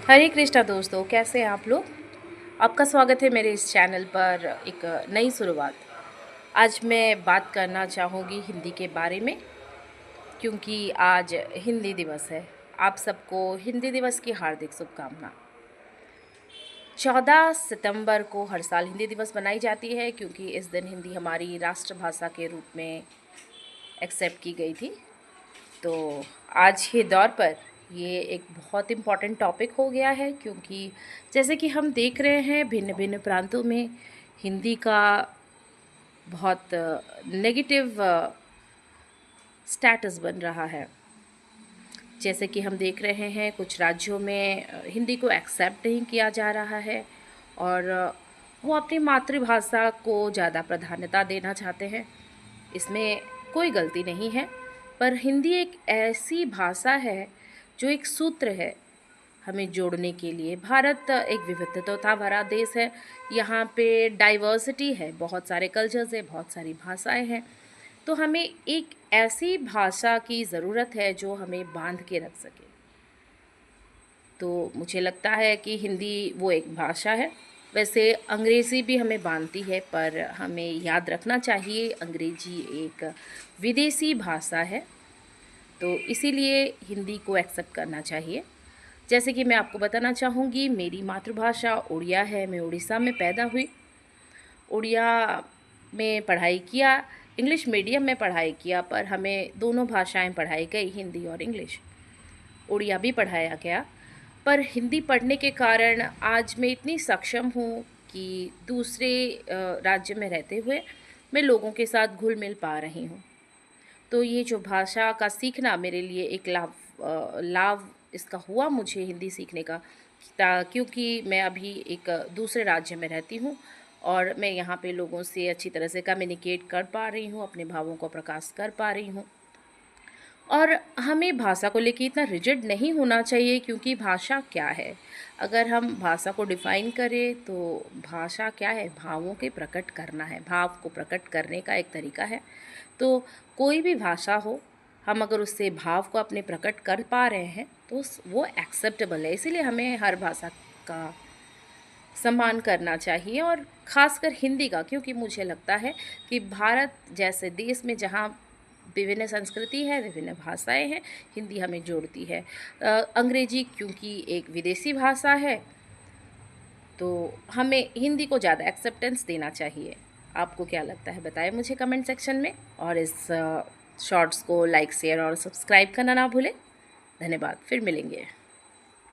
हरे कृष्णा दोस्तों, कैसे हैं आप लोग। आपका स्वागत है मेरे इस चैनल पर एक नई शुरुआत। आज मैं बात करना चाहूँगी हिंदी के बारे में, क्योंकि आज हिंदी दिवस है। आप सबको हिंदी दिवस की हार्दिक शुभकामना। 14 सितंबर को हर साल हिंदी दिवस मनाई जाती है, क्योंकि इस दिन हिंदी हमारी राष्ट्रभाषा के रूप में एक्सेप्ट की गई थी। तो आज के दौर पर ये एक बहुत इम्पॉर्टेंट टॉपिक हो गया है, क्योंकि जैसे कि हम देख रहे हैं भिन्न भिन्न प्रांतों में हिंदी का बहुत नेगेटिव स्टेटस बन रहा है। जैसे कि हम देख रहे हैं कुछ राज्यों में हिंदी को एक्सेप्ट नहीं किया जा रहा है और वो अपनी मातृभाषा को ज़्यादा प्राधान्यता देना चाहते हैं। इसमें कोई गलती नहीं है, पर हिंदी एक ऐसी भाषा है जो एक सूत्र है हमें जोड़ने के लिए। भारत एक विविधता भरा देश है, यहाँ पे डाइवर्सिटी है, बहुत सारे कल्चर्स है, बहुत सारी भाषाएं हैं। तो हमें एक ऐसी भाषा की ज़रूरत है जो हमें बांध के रख सके। तो मुझे लगता है कि हिंदी वो एक भाषा है। वैसे अंग्रेज़ी भी हमें बांधती है, पर हमें याद रखना चाहिए अंग्रेजी एक विदेशी भाषा है, तो इसीलिए हिंदी को एक्सेप्ट करना चाहिए। जैसे कि मैं आपको बताना चाहूँगी, मेरी मातृभाषा उड़िया है। मैं उड़ीसा में पैदा हुई, उड़िया में पढ़ाई किया, इंग्लिश मीडियम में पढ़ाई किया, पर हमें दोनों भाषाएं पढ़ाई गई, हिंदी और इंग्लिश। उड़िया भी पढ़ाया गया, पर हिंदी पढ़ने के कारण आज मैं इतनी सक्षम हूँ कि दूसरे राज्य में रहते हुए मैं लोगों के साथ घुल मिल पा रही हूँ। तो ये जो भाषा का सीखना मेरे लिए एक लाभ इसका हुआ मुझे हिंदी सीखने का, क्योंकि मैं अभी एक दूसरे राज्य में रहती हूँ और मैं यहाँ पे लोगों से अच्छी तरह से कम्युनिकेट कर पा रही हूँ, अपने भावों को प्रकाश कर पा रही हूँ। और हमें भाषा को लेके इतना रिजिड नहीं होना चाहिए, क्योंकि भाषा क्या है, अगर हम भाषा को डिफ़ाइन करें तो भाषा क्या है, भावों के प्रकट करना है, भाव को प्रकट करने का एक तरीका है। तो कोई भी भाषा हो, हम अगर उससे भाव को अपने प्रकट कर पा रहे हैं तो वो एक्सेप्टेबल है। इसीलिए हमें हर भाषा का सम्मान करना चाहिए, और ख़ासकर हिंदी का, क्योंकि मुझे लगता है कि भारत जैसे देश में जहाँ विभिन्न संस्कृति है, विभिन्न भाषाएं हैं, हिंदी हमें जोड़ती है। अंग्रेजी क्योंकि एक विदेशी भाषा है, तो हमें हिंदी को ज़्यादा एक्सेप्टेंस देना चाहिए। आपको क्या लगता है बताएं मुझे कमेंट सेक्शन में, और इस शॉर्ट्स को लाइक शेयर और सब्सक्राइब करना ना भूलें। धन्यवाद, फिर मिलेंगे।